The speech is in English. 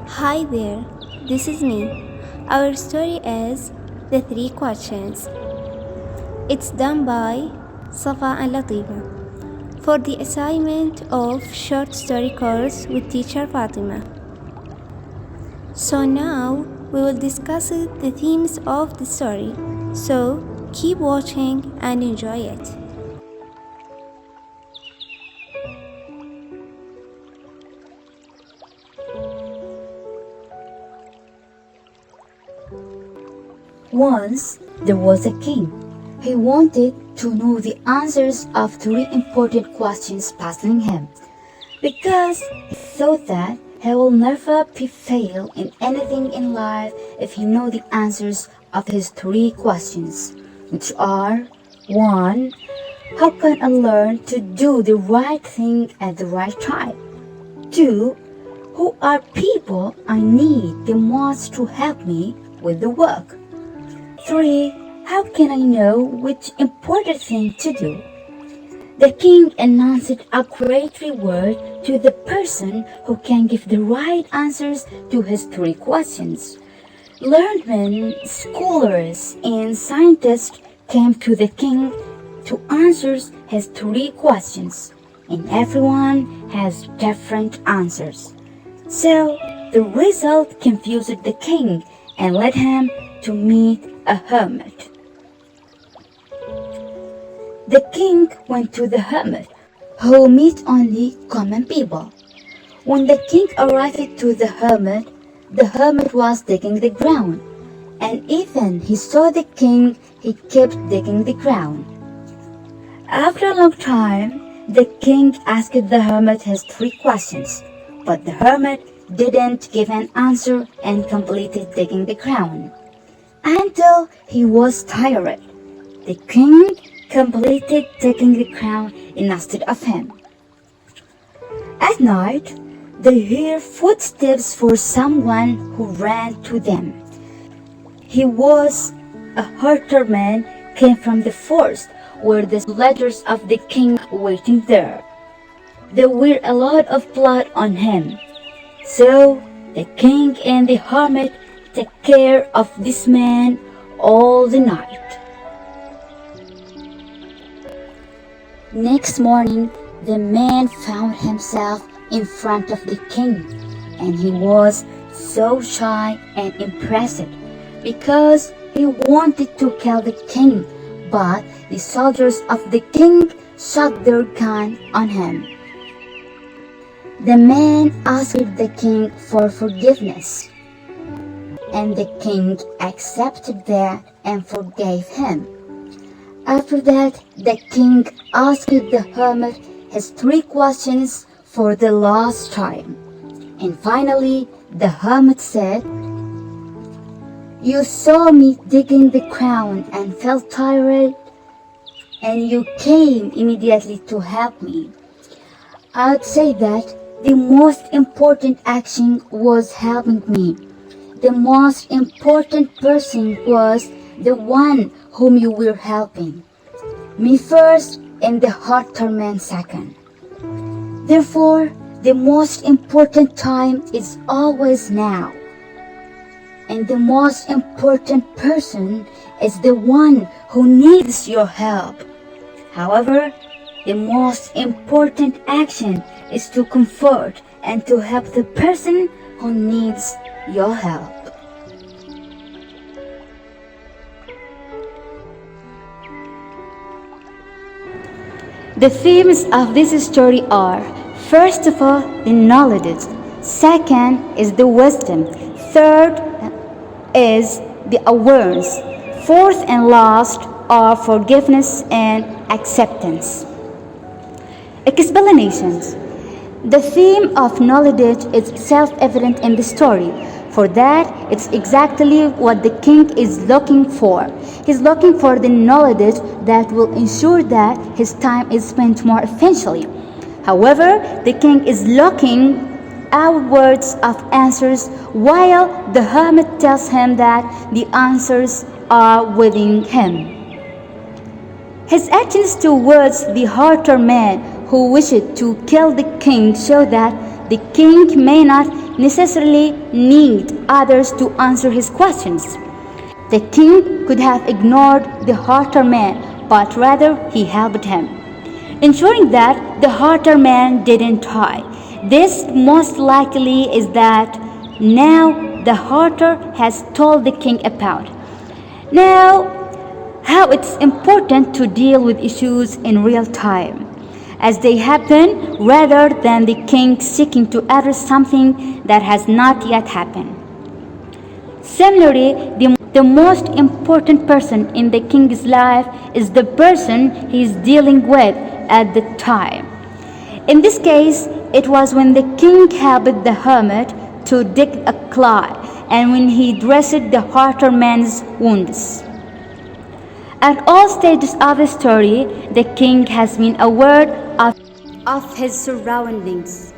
Hi there, this is me. Our story is The Three Questions. It's done by Safa and Latifa for the assignment of short story course with teacher Fatima. So now we will discuss the themes of the story. So keep watching and enjoy it. Once there was a king. He wanted to know the answers of three important questions puzzling him, because he thought that he will never fail in anything in life if he knows the answers of his three questions, which are: 1. How can I learn to do the right thing at the right time? 2. Who are people I need the most to help me with the work? 3. How can I know which important thing to do? The king announced a great reward to the person who can give the right answers to his three questions. Learned men, scholars, and scientists came to the king to answer his three questions, and everyone has different answers. So the result confused the king and led him to meet a hermit. The king went to the hermit, who met only common people. When the king arrived to the hermit was digging the ground, and even he saw the king, he kept digging the ground. After a long time, the king asked the hermit his three questions, but the hermit didn't give an answer and completed digging the ground until he was tired. The king completed digging the ground instead of him. At night, they heard footsteps for someone who ran to them. He was a herdsman, came from the forest where the letters of the king waiting there. There were a lot of blood on him. So the king and the hermit take care of this man all the night. Next morning, the man found himself in front of the king, and he was so shy and impressed because he wanted to kill the king, but the soldiers of the king shot their gun on him. The man asked the king for forgiveness, and the king accepted that and forgave him. After that, the king asked the hermit his three questions for the last time. And finally, the hermit said, "You saw me digging the ground and felt tired, and you came immediately to help me. I'd say that the most important action was helping me. The most important person was the one whom you were helping. Me first and the herdsman second. Therefore, the most important time is always now. And the most important person is the one who needs your help. However, the most important action is to comfort and to help the person who needs your help." The themes of this story are: first of all, the knowledge; second is the wisdom; third is the awareness; fourth and last are forgiveness and acceptance. Explanations. The theme of knowledge is self-evident in the story. For that, it's exactly what the king is looking for. He's looking for the knowledge that will ensure that his time is spent more efficiently. However, the king is looking outwards of answers, while the hermit tells him that the answers are within him. His actions towards the herdsman who wished to kill the king show that the king may not necessarily need others to answer his questions. The king could have ignored the harder man, but rather he helped him, ensuring that the harder man didn't die. This most likely is that now the harder has told the king about. Now, how it's important to deal with issues in real time as they happen rather than the king seeking to address something that has not yet happened. Similarly, the most important person in the king's life is the person he is dealing with at the time. In this case, it was when the king helped the hermit to dig a clay and when he dressed the harder man's wounds. At all stages of the story, the king has been aware of his surroundings.